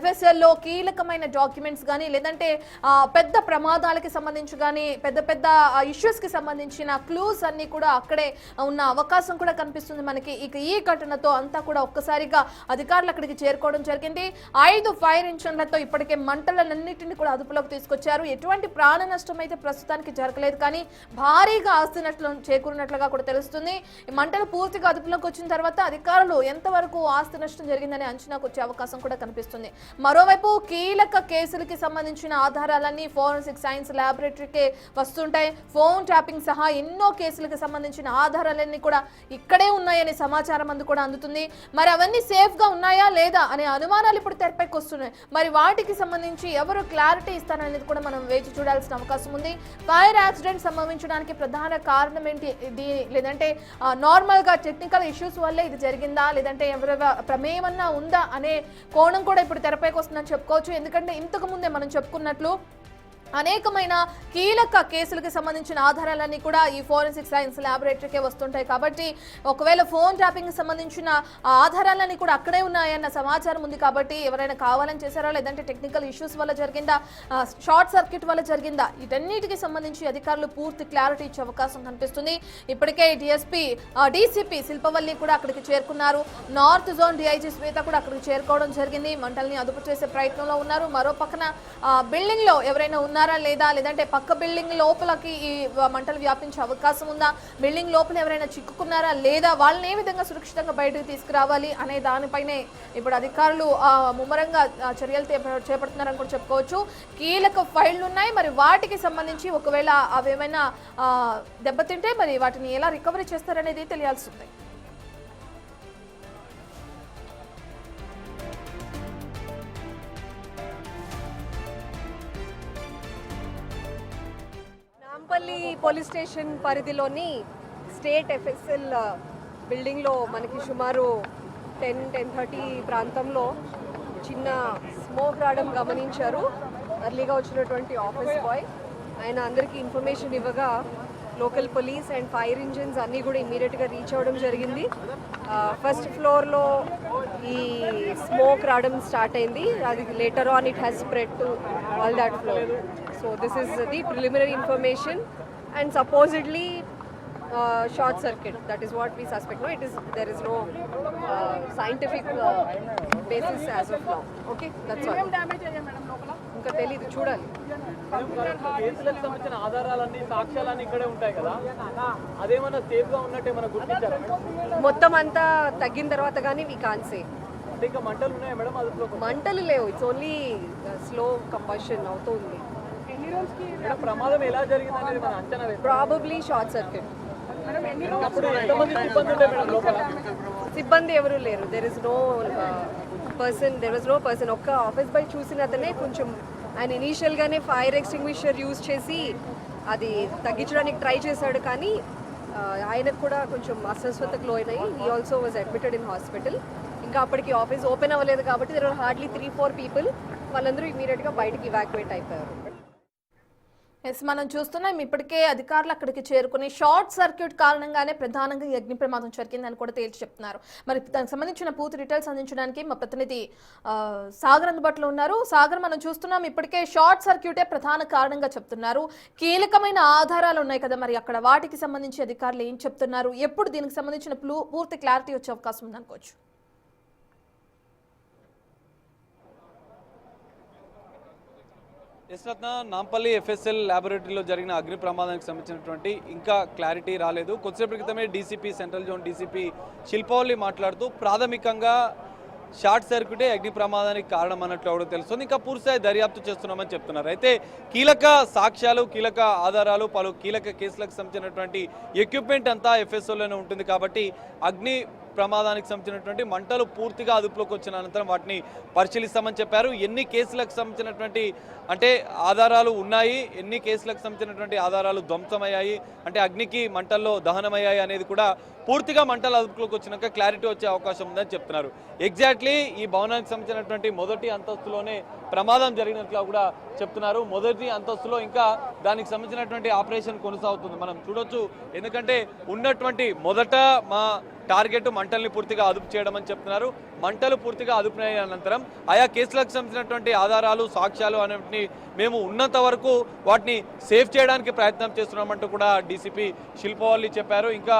ఎఫ్ఎస్ఎల్లో కీలకమైన డాక్యుమెంట్స్ కానీ లేదంటే పెద్ద ప్రమాదాలకి సంబంధించి కానీ పెద్ద ఇష్యూస్కి సంబంధించిన క్లూస్ అన్నీ కూడా అక్కడే ఉన్న అవకాశం కూడా కనిపిస్తుంది మనకి. ఇక ఈ ఘటనతో అంతా కూడా ఒక్కసారిగా అధికారులు అక్కడికి చేరుకోవడం జరిగింది. 5 ఫైర్ ఇంజన్లతో ఇప్పటికే మంటలన్నింటినీ కూడా అదుపులోకి తీసుకొచ్చారు. ఎటువంటి ప్రాణ నష్టం అయితే ప్రస్తుతానికి జరగలేదు, కానీ భారీగా ఆస్తి నష్టం చేకూరినట్లుగా కూడా తెలుస్తుంది. ఈ మంటలు పూర్తిగా అదుపులోకి వచ్చిన తర్వాత అధికారులు ఎంతవరకు ఆస్తి నష్టం జరిగిందనే అంచనాకు వచ్చే అవకాశం కూడా కనిపిస్తుంది. మరోవైపు కీలక కేసులకి సంబంధించిన ఆధారాలన్నీ ఫోరెన్సిక్ సైన్స్ ల్యాబొరేటరీకే వస్తుంటాయి. ఫోన్ ట్యాపింగ్ సహా ఎన్నో కేసులకు సంబంధించిన ఆధారాలన్నీ కూడా ఇక్కడే ఉన్నాయనే సమాచారం కూడా అందుతుంది. మరి అవన్నీ సేఫ్ గా ఉన్నాయా లేదా అనే అనుమానాలు ఇప్పుడు తెరపైకి వస్తున్నాయి. మరి వాటికి సంబంధించి ఎవరు క్లారిటీ ఇస్తారనేది కూడా మనం వేచి చూడాల్సిన అవకాశం ఉంది. ఫైర్ యాక్సిడెంట్ సంభవించడానికి ప్రధాన కారణం ఏంటి, లేదంటే నార్మల్ గా టెక్నికల్ ఇష్యూస్ వల్లే ఇది జరిగిందా, లేదంటే ఎవరి ప్రమేయమన్నా ఉందా అనే కోణం కూడా ఇప్పుడు తెరపైకి వస్తుందని చెప్పుకోవచ్చు. ఎందుకంటే ఇంతకు ముందే మనం చెప్పుకున్నట్లు అనేకమైన కీలక కేసులకు సంబంధించిన ఆధారాలన్నీ కూడా ఈ ఫోరెన్సిక్ సైన్స్ ల్యాబొరేటరీకే వస్తుంటాయి. కాబట్టి ఒకవేళ ఫోన్ ట్యాపింగ్ సంబంధించిన ఆధారాలన్నీ కూడా అక్కడే ఉన్నాయన్న సమాచారం ఉంది. కాబట్టి ఎవరైనా కావాలని చేశారా, లేదంటే టెక్నికల్ ఇష్యూస్ వల్ల జరిగిందా, షార్ట్ సర్క్యూట్ వల్ల జరిగిందా, వీటన్నిటికి సంబంధించి అధికారులు పూర్తి క్లారిటీ ఇచ్చే అవకాశం కనిపిస్తుంది. ఇప్పటికే డీసీపీ శిల్పవల్లి కూడా అక్కడికి చేరుకున్నారు. నార్త్ జోన్ డీఐజీ శ్వేత కూడా అక్కడికి చేరుకోవడం జరిగింది. మంటల్ని అదుపు చేసే ప్రయత్నంలో ఉన్నారు. మరో పక్కన బిల్డింగ్ లో ఎవరైనా ఉన్నారా లేదా, లేదంటే పక్క బిల్డింగ్ లోపలికి ఈ మంటలు వ్యాపించే అవకాశం ఉందా, బిల్డింగ్ లోపల ఎవరైనా చిక్కుకున్నారా లేదా, వాళ్ళని ఏ విధంగా సురక్షితంగా బయటకు తీసుకురావాలి అనే దానిపైనే ఇప్పుడు అధికారులు ముమ్మరంగా చర్యలు చేపడుతున్నారని కూడా చెప్పుకోవచ్చు. కీలక ఫైళ్లు ఉన్నాయి. మరి వాటికి సంబంధించి ఒకవేళ అవేమైనా దెబ్బతింటే మరి వాటిని ఎలా రికవరీ చేస్తారనేది తెలియాల్సి ఉంది. నాంపల్లి పోలీస్ స్టేషన్ పరిధిలోని స్టేట్ ఎఫ్ఎస్ఎల్ బిల్డింగ్లో మనకి సుమారు 10-10:30 ప్రాంతంలో చిన్న స్మోక్ రావడం గమనించారు. అర్లీగా వచ్చినటువంటి ఆఫీస్ బాయ్ ఆయన అందరికీ ఇన్ఫర్మేషన్ ఇవ్వగా local police and fire engines అన్నీ కూడా ఇమీడియట్గా రీచ్ అవ్వడం జరిగింది. ఫస్ట్ ఫ్లోర్లో ఈ స్మోక్ రావడం స్టార్ట్ అయింది. అది later on it has spread to all that floor. So this is the preliminary information and supposedly short circuit. That is what we suspect. No, there is no scientific basis as of now. Okay, that's all. ఇంకా తెలియదు, చూడాలి. కేసులకు సంబంధించిన ఆధారాలన్నీ సాక్ష్యాలన్నీ ఇక్కడే ఉంటాయి కదా, అదేమన్నా safe గా ఉన్నట్టు ఏమైనా గుర్తించారా? మొత్తం అంతా తగ్గిన తర్వాత కానీ వీ కాన్ సే. ఇంకా మంటలు ఉన్నాయా మేడం? అదుపులో మంటలు లేవు, ఇట్స్ ఓన్లీ స్లో కంబషన్ అవుతుంది. ప్రమాదం ఎలా జరిగింది అనేది మన అంచనా వేస్తాం. Probably short circuit. సిబ్బంది ఎవరు లేరు. There was no person. ఒక్క ఆఫీస్ బాయ్ చూసిన అతనే కొంచెం ఆయన ఇనీషియల్గానే ఫైర్ ఎక్స్టింగ్విషర్ యూజ్ చేసి అది తగ్గించడానికి ట్రై చేశాడు, కానీ ఆయనకు కూడా కొంచెం అస్వస్థతకు లోనయ్యి he also was admitted in hospital. ఇంకా అప్పటికి ఆఫీస్ ఓపెన్ అవ్వలేదు కాబట్టి దెర్ ఆర్ హార్డ్లీ 3-4 పీపుల్. వాళ్ళందరూ ఇమీడియట్గా బయటకి ఇవాక్యువేట్ అయిపోయారు. ఎస్, మనం చూస్తున్నాం ఇప్పటికే అధికారులు అక్కడికి చేరుకుని షార్ట్ సర్క్యూట్ కారణంగానే ప్రధానంగా ఈ అగ్ని ప్రమాదం జరిగిందని కూడా తేల్చి చెప్తున్నారు. మరి దానికి సంబంధించిన పూర్తి డీటెయిల్స్ అందించడానికి మా ప్రతినిధి సాగర్ అందుబాటులో ఉన్నారు. సాగర్, మనం చూస్తున్నాం ఇప్పటికే షార్ట్ సర్క్యూటే ప్రధాన కారణంగా చెప్తున్నారు. కీలకమైన ఆధారాలు ఉన్నాయి కదా, మరి అక్కడ వాటికి సంబంధించి అధికారులు ఏం చెప్తున్నారు, ఎప్పుడు దీనికి సంబంధించిన పూర్తి క్లారిటీ వచ్చే అవకాశం ఉందనుకోవచ్చు? యశ్రత్న, నాంపల్లి ఎఫ్ఎస్ఎల్ ల్యాబొరేటరీలో జరిగిన అగ్ని ప్రమాదానికి సంబంధించినటువంటి ఇంకా క్లారిటీ రాలేదు. కొద్దిసేపటి క్రితమే DCP central zone DCP Shilpavalli మాట్లాడుతూ ప్రాథమికంగా షార్ట్ సర్క్యూటే అగ్ని ప్రమాదానికి కారణం అన్నట్లు కూడా తెలుస్తుంది. ఇంకా పూర్తిస్థాయి దర్యాప్తు చేస్తున్నామని చెప్తున్నారు. అయితే కీలక సాక్ష్యాలు, కీలక ఆధారాలు, పలు కీలక కేసులకు సంబంధించినటువంటి ఎక్విప్మెంట్ అంతా ఎఫ్ఎస్ఓలోనే ఉంటుంది. కాబట్టి అగ్ని ప్రమాదానికి సంబంధించినటువంటి మంటలు పూర్తిగా అదుపులోకి వచ్చిన అనంతరం వాటిని పరిశీలిస్తామని చెప్పారు. ఎన్ని కేసులకు సంబంధించినటువంటి ఆధారాలు ఉన్నాయి, ఎన్ని కేసులకు సంబంధించినటువంటి ఆధారాలు ధ్వంసమయ్యాయి, అగ్నికి మంటల్లో దహనమయ్యాయి అనేది కూడా పూర్తిగా మంటల అదుపులోకి వచ్చినాక క్లారిటీ వచ్చే అవకాశం ఉందని చెప్తున్నారు. ఎగ్జాక్ట్లీ ఈ భవనానికి సంబంధించినటువంటి మొదటి అంతస్తులోనే ప్రమాదం జరిగినట్లు కూడా చెప్తున్నారు. మొదటి అంతస్తులో ఇంకా దానికి సంబంధించినటువంటి ఆపరేషన్ కొనసాగుతుంది, మనం చూడొచ్చు. ఎందుకంటే ఉన్నటువంటి మొదట మా టార్గెట్ మంటల్ని పూర్తిగా అదుపు చేయడం అని చెప్తున్నారు. మంటలు పూర్తిగా అదుపునైన అనంతరం ఆయా కేసులకు సంబంధించినటువంటి ఆధారాలు సాక్ష్యాలు అనేటిని మేము ఉన్నంత వరకు వాటిని సేవ్ చేయడానికి ప్రయత్నం చేస్తున్నామంటూ కూడా డీసీపీ శిల్పవల్లి చెప్పారు. ఇంకా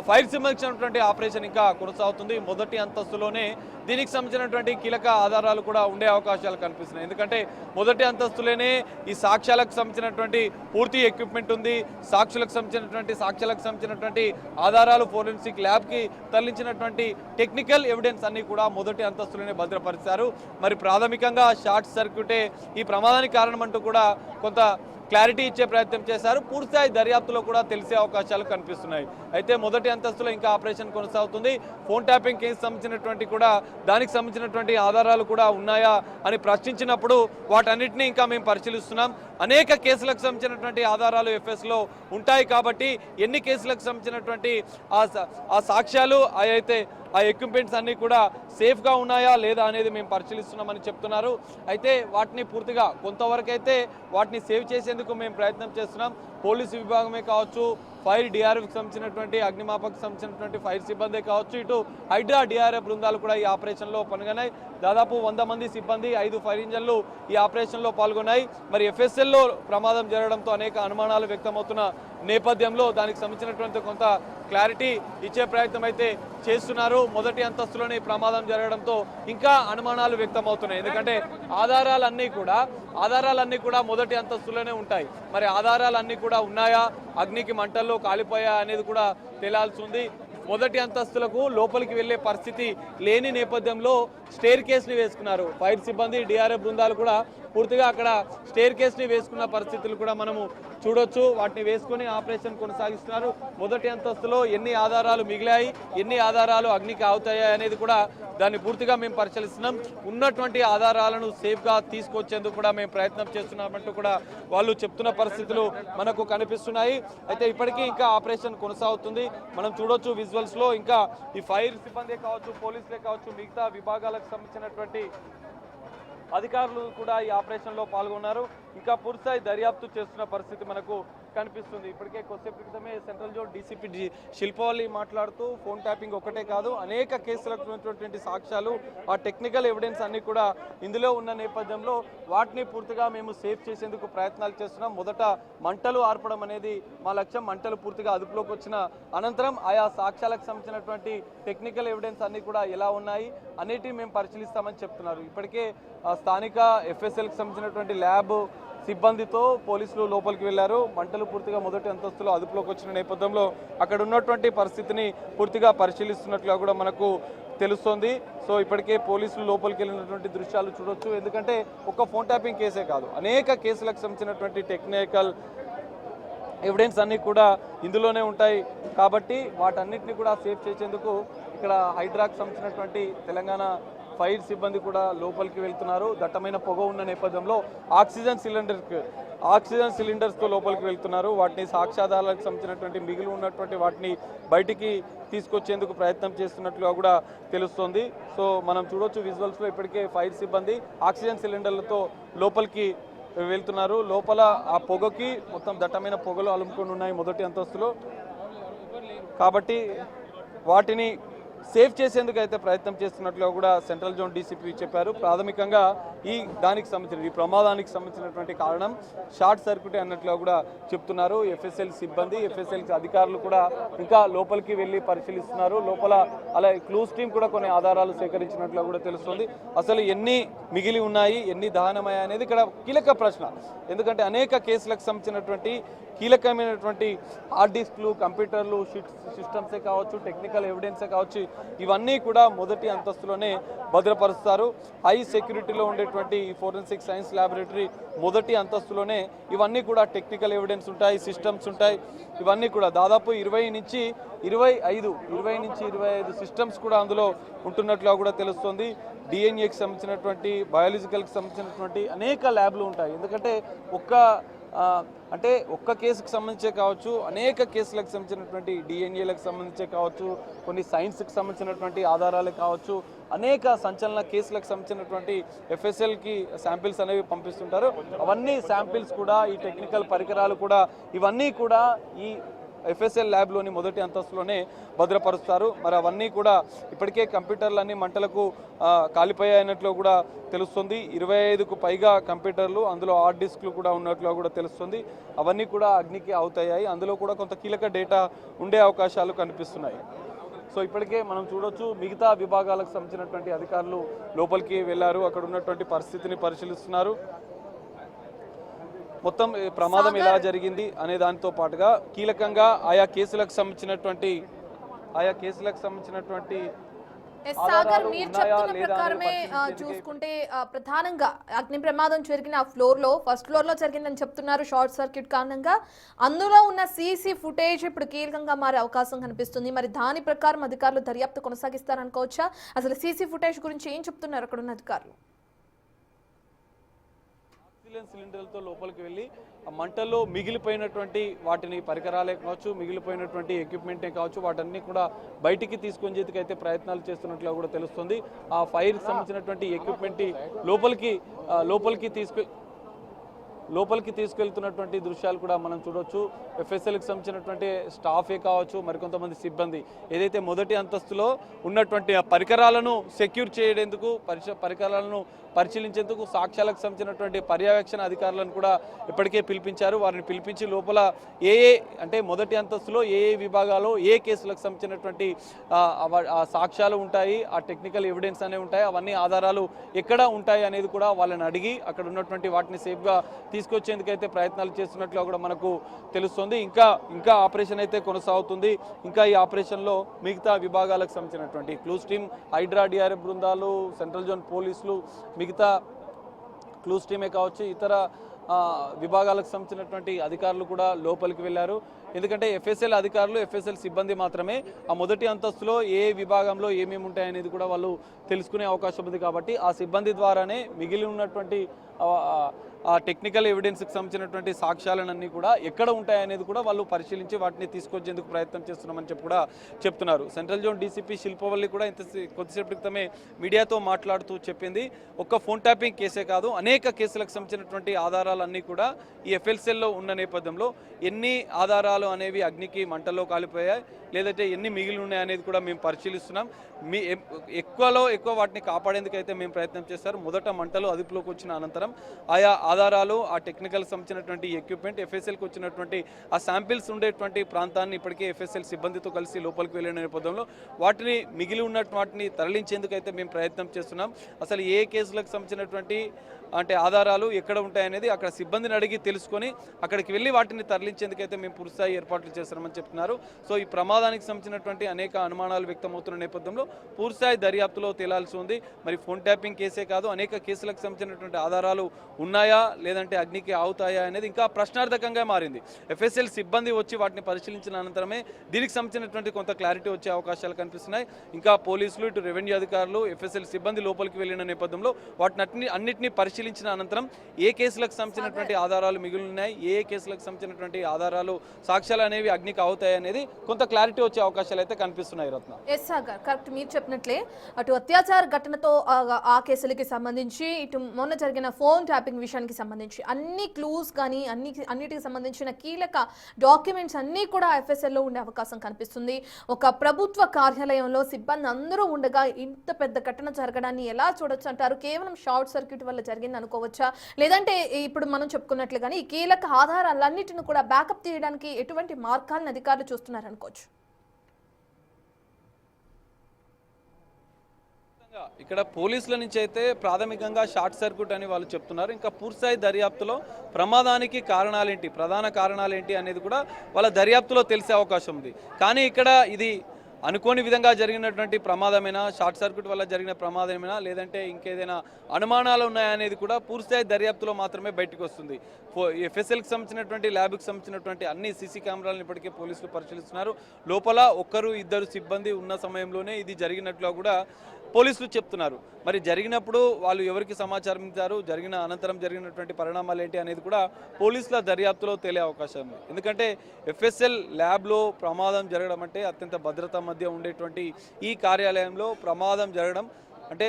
ఫైర్ సంబంధించినటువంటి ఆపరేషన్ ఇంకా కొనసాగుతుంది. మొదటి అంతస్తులోనే దీనికి సంబంధించినటువంటి కీలక ఆధారాలు కూడా ఉండే అవకాశాలు కనిపిస్తున్నాయి. ఎందుకంటే మొదటి అంతస్తులోనే ఈ సాక్ష్యాలకు సంబంధించినటువంటి పూర్తి ఎక్విప్మెంట్ ఉంది. సాక్షులకు సంబంధించినటువంటి ఆధారాలు ఫోరెన్సిక్ ల్యాబ్కి తరలించినటువంటి టెక్నికల్ ఎవిడెన్స్ అన్ని కూడా మొదటి అంతస్తులోనే భద్రపరిచారు. మరి ప్రాథమికంగా షార్ట్ సర్క్యూటే ఈ ప్రమాదానికి కారణమంటూ కూడా కొంత క్లారిటీ ఇచ్చే ప్రయత్నం చేశారు. పూర్తిస్థాయి దర్యాప్తులో కూడా తెలిసే అవకాశాలు కనిపిస్తున్నాయి. అయితే మొదటి అంతస్తులో ఇంకా ఆపరేషన్ కొనసాగుతుంది. ఫోన్ ట్యాపింగ్ కేసు సంబంధించినటువంటి కూడా దానికి సంబంధించినటువంటి ఆధారాలు కూడా ఉన్నాయా అని ప్రశ్నించినప్పుడు వాటన్నిటిని ఇంకా మేము పరిశీలిస్తున్నాం. అనేక కేసులకు సంబంధించినటువంటి ఆధారాలు ఎఫ్ఎస్లో ఉంటాయి కాబట్టి ఎన్ని కేసులకు సంబంధించినటువంటి ఆ సాక్ష్యాలు అయితే ఆ ఎక్విప్మెంట్స్ అన్నీ కూడా సేఫ్గా ఉన్నాయా లేదా అనేది మేము పరిశీలిస్తున్నామని చెప్తున్నారు. అయితే వాటిని పూర్తిగా కొంతవరకు అయితే వాటిని సేవ్ చేసేందుకు మేము ప్రయత్నం చేస్తున్నాం. పోలీసు విభాగమే కావచ్చు, ఫైర్ డిఆర్ఎఫ్కి సంబంధించినటువంటి అగ్నిమాపకకు సంబంధించినటువంటి ఫైర్ సిబ్బంది కావచ్చు, ఇటు హైడ్రా డిఆర్ఎఫ్ బృందాలు కూడా ఈ ఆపరేషన్లో పాల్గొన్నాయి. దాదాపు 100 మంది సిబ్బంది 5 ఫైర్ ఇంజన్లు ఈ ఆపరేషన్లో పాల్గొన్నాయి. మరి ఎఫ్ఎస్ఎల్లో ప్రమాదం జరగడంతో అనేక అనుమానాలు వ్యక్తమవుతున్న నేపథ్యంలో దానికి సంబంధించినటువంటి కొంత క్లారిటీ ఇచ్చే ప్రయత్నం అయితే చేస్తున్నారు. మొదటి అంతస్తులోనే ప్రమాదం జరగడంతో ఇంకా అనుమానాలు వ్యక్తమవుతున్నాయి. ఎందుకంటే ఆధారాలన్నీ కూడా మొదటి అంతస్తులోనే ఉంటాయి. మరి ఆధారాలన్నీ కూడా ఉన్నాయా, అగ్నికి మంటల్లో కాలిపోయా అనేది కూడా తేలాల్సి ఉంది. మొదటి అంతస్తులకు లోపలికి వెళ్లే పరిస్థితి లేని నేపథ్యంలో స్టేర్ కేస్ని వేసుకున్నారు. ఫైర్ సిబ్బంది డిఆర్ఎఫ్ బృందాలు కూడా పూర్తిగా అక్కడ స్టేర్ కేస్ని వేసుకున్న పరిస్థితులు కూడా మనము చూడొచ్చు. వాటిని వేసుకొని ఆపరేషన్ కొనసాగిస్తున్నారు. మొదటి అంతస్తులో ఎన్ని ఆధారాలు మిగిలాయి, ఎన్ని ఆధారాలు అగ్నికి అవుతాయి అనేది కూడా దాన్ని పూర్తిగా మేము పరిశీలిస్తున్నాం. ఉన్నటువంటి ఆధారాలను సేఫ్గా తీసుకొచ్చేందుకు కూడా మేము ప్రయత్నం చేస్తున్నామంటూ కూడా వాళ్ళు చెప్తున్న పరిస్థితులు మనకు కనిపిస్తున్నాయి. అయితే ఇప్పటికీ ఇంకా ఆపరేషన్ కొనసాగుతుంది. మనం చూడొచ్చు విజువల్స్లో ఇంకా ఈ ఫైర్ సిబ్బంది కావచ్చు, పోలీసులే కావచ్చు, మిగతా విభాగాలకు సంబంధించినటువంటి అధికారులు కూడా ఈ ఆపరేషన్లో పాల్గొన్నారు. ఇంకా పూర్తిస్థాయి దర్యాప్తు చేస్తున్న పరిస్థితి మనకు కనిపిస్తుంది. ఇప్పటికే కొద్దిసేపు క్రితమే సెంట్రల్ జోన్ డీసీపీ శిల్పవల్లి మాట్లాడుతూ ఫోన్ ట్యాపింగ్ ఒకటే కాదు, అనేక కేసులకు ఉన్నటువంటి సాక్ష్యాలు, ఆ టెక్నికల్ ఎవిడెన్స్ అన్ని కూడా ఇందులో ఉన్న నేపథ్యంలో వాటిని పూర్తిగా మేము సేవ్ చేసేందుకు ప్రయత్నాలు చేస్తున్నాం. మొదట మంటలు ఆర్పడం అనేది మా లక్ష్యం. మంటలు పూర్తిగా అదుపులోకి వచ్చిన అనంతరం ఆయా సాక్ష్యాలకు సంబంధించినటువంటి టెక్నికల్ ఎవిడెన్స్ అన్ని కూడా ఎలా ఉన్నాయి అన్నిటిని మేము పరిశీలిస్తామని చెప్తున్నారు. ఇప్పటికే స్థానిక ఎఫ్ఎస్ఎల్కి సంబంధించినటువంటి ల్యాబ్ సిబ్బందితో పోలీసులు లోపలికి వెళ్లారు. మంటలు పూర్తిగా మొదటి అంతస్తులో అదుపులోకి వచ్చిన నేపథ్యంలో అక్కడ ఉన్నటువంటి పరిస్థితిని పూర్తిగా పరిశీలిస్తున్నట్లుగా కూడా మనకు తెలుస్తోంది. సో ఇప్పటికే పోలీసులు లోపలికి వెళ్ళినటువంటి దృశ్యాలు చూడొచ్చు. ఎందుకంటే ఒక్క ఫోన్ ట్యాపింగ్ కేసే కాదు, అనేక కేసులకు సంబంధించినటువంటి టెక్నికల్ ఎవిడెన్స్ అన్నీ కూడా ఇందులోనే ఉంటాయి కాబట్టి వాటన్నిటిని కూడా సేవ్ చేసేందుకు ఇక్కడ హైడ్రాకు సంబంధించినటువంటి తెలంగాణ ఫైర్ సిబ్బంది కూడా లోపలికి వెళ్తున్నారు. దట్టమైన పొగ ఉన్న నేపథ్యంలో ఆక్సిజన్ సిలిండర్స్తో లోపలికి వెళ్తున్నారు. వాటిని సాక్ష్యాధారాలకు సంబంధించినటువంటి మిగిలి ఉన్నటువంటి వాటిని బయటికి తీసుకొచ్చేందుకు ప్రయత్నం చేస్తున్నట్లుగా కూడా తెలుస్తోంది. సో మనం చూడొచ్చు విజువల్స్లో ఇప్పటికే ఫైర్ సిబ్బంది ఆక్సిజన్ సిలిండర్లతో లోపలికి వెళ్తున్నారు. లోపల ఆ పొగకి మొత్తం దట్టమైన పొగలు అలుముకొని ఉన్నాయి మొదటి అంతస్తులో. కాబట్టి వాటిని సేవ్ చేసేందుకు అయితే ప్రయత్నం చేస్తున్నట్లుగా కూడా సెంట్రల్ జోన్ డీసీపీ చెప్పారు. ప్రాథమికంగా ఈ ప్రమాదానికి సంబంధించినటువంటి కారణం షార్ట్ సర్క్యూట్ అన్నట్లుగా కూడా చెప్తున్నారు. ఎఫ్ఎస్ఎల్ సిబ్బంది, ఎఫ్ఎస్ఎల్ అధికారులు కూడా ఇంకా లోపలికి వెళ్ళి పరిశీలిస్తున్నారు. లోపల అలా క్లూస్ టీం కూడా కొన్ని ఆధారాలు సేకరించినట్లుగా కూడా తెలుస్తుంది. అసలు ఎన్ని మిగిలి ఉన్నాయి, ఎన్ని దహనమయ్యాయి అనేది ఇక్కడ కీలక ప్రశ్న. ఎందుకంటే అనేక కేసులకు సంబంధించినటువంటి కీలకమైనటువంటి హార్డ్ డిస్క్లు, కంప్యూటర్లు, సిస్టమ్సే కావచ్చు, టెక్నికల్ ఎవిడెన్సే కావచ్చు, ఇవన్నీ కూడా మొదటి అంతస్తులోనే భద్రపరుస్తారు. హై సెక్యూరిటీలో ఉండేటువంటి ఈ ఫోరెన్సిక్ సైన్స్ ల్యాబొరేటరీ మొదటి అంతస్తులోనే ఇవన్నీ కూడా టెక్నికల్ ఎవిడెన్స్ ఉంటాయి, సిస్టమ్స్ ఉంటాయి. ఇవన్నీ కూడా దాదాపు 20 నుంచి 25 సిస్టమ్స్ కూడా అందులో ఉంటున్నట్లుగా కూడా తెలుస్తుంది. డిఎన్ఏకి సంబంధించినటువంటి, బయాలజికల్కి సంబంధించినటువంటి అనేక ల్యాబ్లు ఉంటాయి. ఎందుకంటే ఒక్క కేసుకు సంబంధించే కావచ్చు, అనేక కేసులకు సంబంధించినటువంటి డిఎన్ఏలకు సంబంధించే కావచ్చు, కొన్ని సైన్స్కి సంబంధించినటువంటి ఆధారాలు కావచ్చు, అనేక సంచలన కేసులకు సంబంధించినటువంటి ఎఫ్ఎస్ఎల్కి శాంపిల్స్ అనేవి పంపిస్తుంటారు. అవన్నీ శాంపిల్స్ కూడా, ఈ టెక్నికల్ పరికరాలు కూడా, ఇవన్నీ కూడా ఈ ఎఫ్ఎస్ఎల్ ల్యాబ్లోని మొదటి అంతస్తులోనే భద్రపరుస్తారు. మరి అవన్నీ కూడా ఇప్పటికే కంప్యూటర్లన్నీ మంటలకు కాలిపోయాయన్నట్లు కూడా తెలుస్తుంది. 25కు పైగా కంప్యూటర్లు, అందులో హార్డ్ డిస్క్లు కూడా ఉన్నట్లు కూడా తెలుస్తుంది. అవన్నీ కూడా అగ్నికి అవుతాయి. అందులో కూడా కొంత కీలక డేటా ఉండే అవకాశాలు కనిపిస్తున్నాయి. సో ఇప్పటికే మనం చూడొచ్చు, మిగతా విభాగాలకు సంబంధించినటువంటి అధికారులు లోపలికి వెళ్ళారు. అక్కడ ఉన్నటువంటి పరిస్థితిని పరిశీలిస్తున్నారు. మొత్తం ప్రమాదం ఎలా జరిగింది అనే దానితో పాటుగా కీలకంగా ఆయా కేసులకు సంబంధించినటువంటి సాగర్, మీరు చెప్తున్న ప్రకారమే చూసుకుంటే ప్రధానంగా అగ్ని ప్రమాదం జరిగిన ఫస్ట్ ఫ్లోర్ లో జరిగిందని చెప్తున్నారు. షార్ట్ సర్క్యూట్ కారణంగా అందులో ఉన్న సీసీ ఫుటేజ్ ఇప్పుడు కీలకంగా మారే అవకాశం కనిపిస్తుంది. మరి దాని ప్రకారం అధికారులు దర్యాప్తు కొనసాగిస్తారనుకోవచ్చా? అసలు సీసీ ఫుటేజ్ గురించి ఏం చెప్తున్నారు అక్కడ ఉన్న అధికారులు? ఆక్సిజన్ సిలిండర్లతో లోపలికి వెళ్ళి ఆ మంటల్లో మిగిలిపోయినటువంటి వాటిని పరికరాలే కావచ్చు, మిగిలిపోయినటువంటి ఎక్విప్మెంటే కావచ్చు, వాటన్ని కూడా బయటికి తీసుకొని అయితే ప్రయత్నాలు చేస్తున్నట్లు కూడా తెలుస్తుంది. ఆ ఫైర్కి సంబంధించినటువంటి ఎక్విప్మెంట్ లోపలికి తీసుకెళ్తున్నటువంటి దృశ్యాలు కూడా మనం చూడొచ్చు. ఎఫ్ఎస్ఎల్కి సంబంధించినటువంటి స్టాఫే కావచ్చు, మరికొంతమంది సిబ్బంది ఏదైతే మొదటి అంతస్తులో ఉన్నటువంటి ఆ పరికరాలను సెక్యూర్ చేయడానికి, పరికరాలను పరిశీలించేందుకు సాక్ష్యాలకు సంబంధించినటువంటి పర్యవేక్షణ అధికారులను కూడా ఇప్పటికే పిలిపించారు. వారిని పిలిపించి లోపల అంటే మొదటి అంతస్తులో ఏ విభాగాల్లో ఏ కేసులకు సంబంధించినటువంటి సాక్ష్యాలు ఉంటాయి, ఆ టెక్నికల్ ఎవిడెన్స్ అనేవి ఉంటాయి, అవన్నీ ఆధారాలు ఎక్కడ ఉంటాయి అనేది కూడా వాళ్ళని అడిగి అక్కడ ఉన్నటువంటి వాటిని సేఫ్గా తీసుకొచ్చేందుకైతే ప్రయత్నాలు చేస్తున్నట్లు కూడా మనకు తెలుస్తుంది. ఇంకా ఆపరేషన్ అయితే కొనసాగుతుంది. ఇంకా ఈ ఆపరేషన్లో మిగతా విభాగాలకు సంబంధించినటువంటి క్లూస్ టీమ్, హైడ్రా, డిఆర్ఎఫ్ బృందాలు, సెంట్రల్ జోన్ పోలీసులు, మిగతా క్లూస్ టీమే కావచ్చు, ఇతర విభాగాలకు సంబంధించినటువంటి అధికారులు కూడా లోపలికి వెళ్ళారు. ఎందుకంటే ఎఫ్ఎస్ఎల్ అధికారులు, ఎఫ్ఎస్ఎల్ సిబ్బంది మాత్రమే ఆ మొదటి అంతస్తులో ఏ విభాగంలో ఏమేమి ఉంటాయనేది కూడా వాళ్ళు తెలుసుకునే అవకాశం ఉంది. కాబట్టి ఆ సిబ్బంది ద్వారానే మిగిలి ఉన్నటువంటి ఆ టెక్నికల్ ఎవిడెన్స్కి సంబంధించినటువంటి సాక్ష్యాలన్నీ కూడా ఎక్కడ ఉంటాయనేది కూడా వాళ్ళు పరిశీలించి వాటిని తీసుకొచ్చేందుకు ప్రయత్నం చేస్తున్నామని కూడా చెప్తున్నారు. సెంట్రల్ జోన్ డీసీపీ శిల్పవల్లి కూడా కొద్దిసేపటి క్రితమే మీడియాతో మాట్లాడుతూ చెప్పింది, ఒక్క ఫోన్ ట్యాపింగ్ కేసే కాదు, అనేక కేసులకు సంబంధించినటువంటి ఆధారాలన్నీ కూడా ఈ ఎఫ్ఎల్సెల్లో ఉన్న నేపథ్యంలో ఎన్ని ఆధారాలు అనేవి అగ్నికి మంటల్లో కాలిపోయాయి, లేదంటే ఎన్ని మిగిలి ఉన్నాయి అనేది కూడా మేము పరిశీలిస్తున్నాం. ఎక్కువలో ఎక్కువ వాటిని కాపాడేందుకైతే మేము ప్రయత్నం చేస్తారు. మొదట మంటలు అదుపులోకి వచ్చిన అనంతరం ఆయా ఆధారాలు, ఆ టెక్నికల్ సంబంధించినటువంటి ఎక్విప్మెంట్, ఎఫ్ఎస్ఎల్కి వచ్చినటువంటి ఆ శాంపిల్స్ ఉండేటువంటి ప్రాంతాన్ని ఇప్పటికే ఎఫ్ఎస్ఎల్ సిబ్బందితో కలిసి లోపలికి వెళ్ళిన నేపథ్యంలో వాటిని మిగిలి ఉన్నట్టు వాటిని తరలించేందుకైతే మేము ప్రయత్నం చేస్తున్నాం. అసలు ఏ కేసులకు సంబంధించినటువంటి ఆధారాలు ఎక్కడ ఉంటాయనేది అక్కడ సిబ్బందిని అడిగి తెలుసుకొని అక్కడికి వెళ్ళి వాటిని తరలించేందుకైతే మేము పూర్తిస్థాయి ఏర్పాట్లు చేస్తామని చెప్తున్నారు. సో ఈ ప్రమాదానికి సంబంధించినటువంటి అనేక అనుమానాలు వ్యక్తమవుతున్న నేపథ్యంలో పూర్తిస్థాయి దర్యాప్తులో తేలాల్సి ఉంది. మరి ఫోన్ ట్యాపింగ్ కేసే కాదు, అనేక కేసులకు సంబంధించినటువంటి ఆధారాలు ఉన్నాయా, లేదంటే అగ్నికి అవుతాయా అనేది ఇంకా ప్రశ్నార్థకంగా మారింది. ఎఫ్ఎస్ఎల్ సిబ్బంది వచ్చి వాటిని పరిశీలించిన అనంతరమే దీనికి సంబంధించినటువంటి కొంత క్లారిటీ వచ్చే అవకాశాలు కనిపిస్తున్నాయి. ఇంకా పోలీసులు, ఇటు రెవెన్యూ అధికారులు, ఎఫ్ఎస్ఎల్ సిబ్బంది లోపలికి వెళ్ళిన నేపథ్యంలో వాటిని అన్నింటినీ పరిశీలించిన అనంతరం ఏ కేసులకు సంబంధించినటువంటి ఆధారాలు మిగిలి ఉన్నాయి, ఏ కేసులకు సంబంధించినటువంటి ఆధారాలు, సాక్ష్యాలు అనేవి అగ్నికి అవుతాయి అనేది కొంత క్లారిటీ వచ్చే అవకాశాలు అయితే కనిపిస్తున్నాయి. రత్న, ఎస్ సాగర్, కరెక్ట్, మీరు చెప్పినట్లే అటు అత్యాచార ఘటనతో ఆ కేసులకి సంబంధించి, ఇటు మొన్న జరిగిన ఫోన్ ట్యాపింగ్ విషయానికి సంబంధించి అన్ని క్లూస్ కానీ అన్నిటికి సంబంధించిన కీలక డాక్యుమెంట్స్ అన్నీ కూడా ఎఫ్ఎస్ఎల్లో ఉండే అవకాశం కనిపిస్తుంది. ఒక ప్రభుత్వ కార్యాలయంలో సిబ్బంది అందరూ ఉండగా ఇంత పెద్ద ఘటన జరగడాన్ని ఎలా చూడొచ్చు అంటారు? కేవలం షార్ట్ సర్క్యూట్ వల్ల జరిగింది అనుకోవచ్చా, లేదంటే ఇప్పుడు మనం చెప్పుకున్నట్లుగానే ఈ కీలక ఆధారాలన్నిటిని కూడా బ్యాకప్ తీయడానికి ఎటువంటి మార్గాలను అధికారులు చూస్తున్నారు అనుకోవచ్చు? ఇక్కడ పోలీసుల నుంచి అయితే ప్రాథమికంగా షార్ట్ సర్క్యూట్ అని వాళ్ళు చెప్తున్నారు. ఇంకా పూర్తిస్థాయి దర్యాప్తులో ప్రమాదానికి కారణాలేంటి, ప్రధాన కారణాలేంటి అనేది కూడా వాళ్ళ దర్యాప్తులో తెలిసే అవకాశం ఉంది. కానీ ఇక్కడ ఇది అనుకోని విధంగా జరిగినటువంటి ప్రమాదమైనా, షార్ట్ సర్క్యూట్ వల్ల జరిగిన ప్రమాదమైనా, లేదంటే ఇంకేదైనా అనుమానాలు ఉన్నాయనేది కూడా పూర్తిస్థాయి దర్యాప్తులో మాత్రమే బయటకు వస్తుంది. ఎఫ్ఎస్ఎల్కి సంబంధించినటువంటి, ల్యాబ్కి సంబంధించినటువంటి అన్ని సీసీ కెమెరాలను ఇప్పటికే పోలీసులు పరిశీలిస్తున్నారు. లోపల 1-2 సిబ్బంది ఉన్న సమయంలోనే ఇది జరిగినట్లు కూడా పోలీసులు చెప్తున్నారు. మరి జరిగినప్పుడు వాళ్ళు ఎవరికి సమాచారం ఇచ్చారు, జరిగిన అనంతరం జరిగినటువంటి పరిణామాలు ఏంటి అనేది కూడా పోలీసుల దర్యాప్తులో తేలే అవకాశం ఉంది. ఎందుకంటే ఎఫ్ఎస్ఎల్ ల్యాబ్లో ప్రమాదం జరగడం అంటే అత్యంత భద్రత మధ్య ఉండేటువంటి ఈ కార్యాలయంలో ప్రమాదం జరగడం అంటే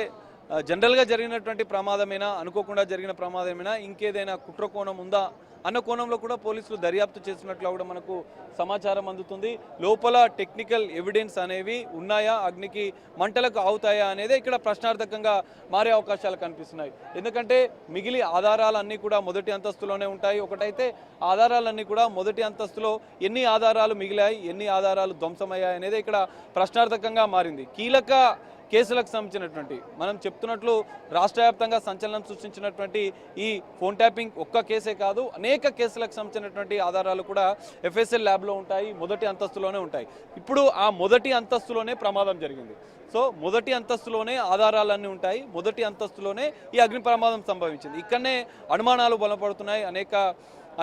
జనరల్గా జరిగినటువంటి ప్రమాదమేనా, అనుకోకుండా జరిగిన ప్రమాదమేనా, ఇంకేదైనా కుట్ర కోణం ఉందా అన్న కోణంలో కూడా పోలీసులు దర్యాప్తు చేస్తున్నట్లు కూడా మనకు సమాచారం అందుతుంది. లోపల టెక్నికల్ ఎవిడెన్స్ అనేవి ఉన్నాయా, అగ్నికి మంటలకు అవుతాయా అనేది ఇక్కడ ప్రశ్నార్థకంగా మారే అవకాశాలు కనిపిస్తున్నాయి. ఎందుకంటే మిగిలి ఆధారాలన్నీ కూడా మొదటి అంతస్తులోనే ఉంటాయి. ఒకటైతే ఆధారాలన్నీ కూడా మొదటి అంతస్తులో ఎన్ని ఆధారాలు మిగిలాయి, ఎన్ని ఆధారాలు ధ్వంసమయ్యాయి అనేది ఇక్కడ ప్రశ్నార్థకంగా మారింది. కీలక కేసులకు సంబంధించినటువంటి మనం చెప్తున్నట్లు రాష్ట్ర వ్యాప్తంగా సంచలనం సృష్టించినటువంటి ఈ ఫోన్ ట్యాపింగ్ ఒక్క కేసే కాదు, అనేక కేసులకు సంబంధించినటువంటి ఆధారాలు కూడా ఎఫ్ఎస్ఎల్ ల్యాబ్లో ఉంటాయి, మొదటి అంతస్తులోనే ఉంటాయి. ఇప్పుడు ఆ మొదటి అంతస్తులోనే ప్రమాదం జరిగింది. సో మొదటి అంతస్తులోనే ఆధారాలన్నీ ఉంటాయి, మొదటి అంతస్తులోనే ఈ అగ్ని ప్రమాదం సంభవించింది. ఇక్కడనే అనుమానాలు బలపడుతున్నాయి, అనేక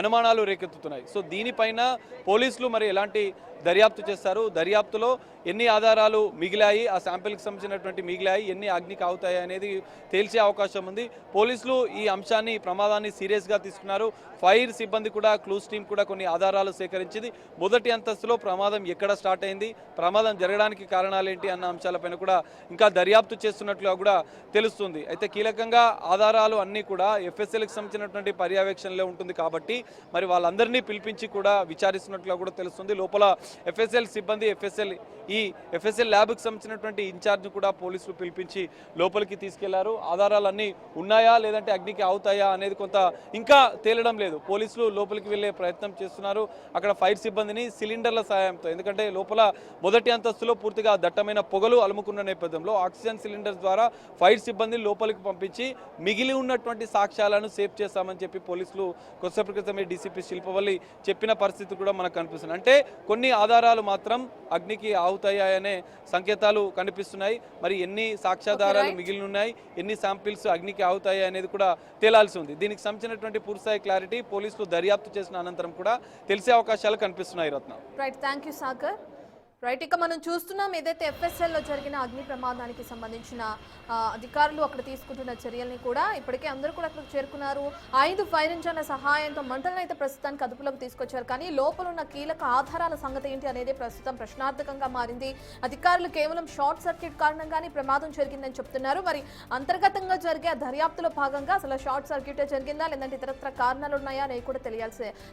అనుమానాలు రేకెత్తుతున్నాయి. సో దీనిపైన పోలీసులు మరి ఎలాంటి దర్యాప్తు చేస్తారు, దర్యాప్తులో ఎన్ని ఆధారాలు మిగిలాయి, ఆ శాంపిల్కి సంబంధించినటువంటి మిగిలాయి, ఎన్ని అగ్నికి అవుతాయి అనేది తేల్చే అవకాశం ఉంది. పోలీసులు ఈ అంశాన్ని, ప్రమాదాన్ని సీరియస్గా తీసుకున్నారు. ఫైర్ సిబ్బంది కూడా, క్లూస్ టీం కూడా కొన్ని ఆధారాలు సేకరించింది. మొదటి అంతస్తులో ప్రమాదం ఎక్కడ స్టార్ట్ అయింది, ప్రమాదం జరగడానికి కారణాలు ఏంటి అన్న అంశాలపైన కూడా ఇంకా దర్యాప్తు చేస్తున్నట్లుగా కూడా తెలుస్తుంది. అయితే కీలకంగా ఆధారాలు అన్నీ కూడా ఎఫ్ఎస్ఎల్కి సంబంధించినటువంటి పర్యవేక్షణలో ఉంటుంది కాబట్టి మరి వాళ్ళందరినీ పిలిపించి కూడా విచారిస్తున్నట్లుగా కూడా తెలుస్తుంది. లోపల ఎఫ్ఎస్ఎల్ సిబ్బంది, ఈ ఎఫ్ఎస్ఎల్ ల్యాబ్కి సంబంధించినటువంటి ఇన్ఛార్జ్ కూడా పోలీసులు పిలిపించి లోపలికి తీసుకెళ్లారు. ఆధారాలన్నీ ఉన్నాయా లేదంటే అగ్నికి అవుతాయా అనేది కొంత ఇంకా తేలడం లేదు. పోలీసులు లోపలికి వెళ్లే ప్రయత్నం చేస్తున్నారు. అక్కడ ఫైర్ సిబ్బందిని సిలిండర్ల సాయంతో, ఎందుకంటే లోపల మొదటి అంతస్తులో పూర్తిగా దట్టమైన పొగలు అలుముకున్న నేపథ్యంలో ఆక్సిజన్ సిలిండర్ ద్వారా ఫైర్ సిబ్బందిని లోపలికి పంపించి మిగిలి ఉన్నటువంటి సాక్ష్యాలను సేవ్ చేస్తామని చెప్పి పోలీసులు కొద్దిసేపటి క్రితమే డీసీపీ శిల్పవల్లి చెప్పిన పరిస్థితి కూడా మనకు కనిపిస్తుంది. అంటే కొన్ని ఆధారాలు మాత్రం అగ్నికి అవుతాయనే సంకేతాలు కనిపిస్తున్నాయి. మరి ఎన్ని సాక్ష్యాధారాలు మిగిలి ఉన్నాయి, ఎన్ని శాంపిల్స్ అగ్నికి అవుతాయి అనేది కూడా తేలాల్సి ఉంది. దీనికి సంబంధించినటువంటి పూర్తిస్థాయి క్లారిటీ పోలీసులు దర్యాప్తు చేసిన అనంతరం కూడా తెలిసే అవకాశాలు కనిపిస్తున్నాయి. Ratna. Right, thank you Sagar. Right, ఇక మనం చూస్తున్నాం ఏదైతే ఎఫ్ఎస్ఎల్లో జరిగిన అగ్ని ప్రమాదానికి సంబంధించిన అధికారులు అక్కడ తీసుకుంటున్న చర్యల్ని కూడా ఇప్పటికే అందరూ కూడా అక్కడికి చేరుకున్నారు. 5 ఫైర్ ఇంజన్ల సహాయంతో మంటలను అయితే ప్రస్తుతానికి అదుపులోకి తీసుకొచ్చారు. కానీ లోపల ఉన్న కీలక ఆధారాల సంగతి ఏంటి అనేది ప్రస్తుతం ప్రశ్నార్థకంగా మారింది. అధికారులు కేవలం షార్ట్ సర్క్యూట్ కారణంగానే ప్రమాదం జరిగిందని చెప్తున్నారు. మరి అంతర్గతంగా జరిగే దర్యాప్తులో భాగంగా అసలు షార్ట్ సర్క్యూటే జరిగిందా లేదంటే ఇతరత్ర కారణాలు ఉన్నాయా అనేది కూడా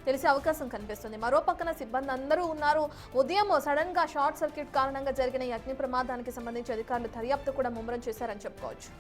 తెలిసే అవకాశం కనిపిస్తుంది. మరో పక్కన సిబ్బంది అందరూ ఉన్నారు. ఉదయం సడన్ గా షార్ట్ సర్క్యూట్ కారణంగా జరిగిన ఈ అగ్ని ప్రమాదానికి సంబంధించి అధికారులు దర్యాప్తు కూడా ముమ్మరం చేశారని చెప్పుకోవచ్చు.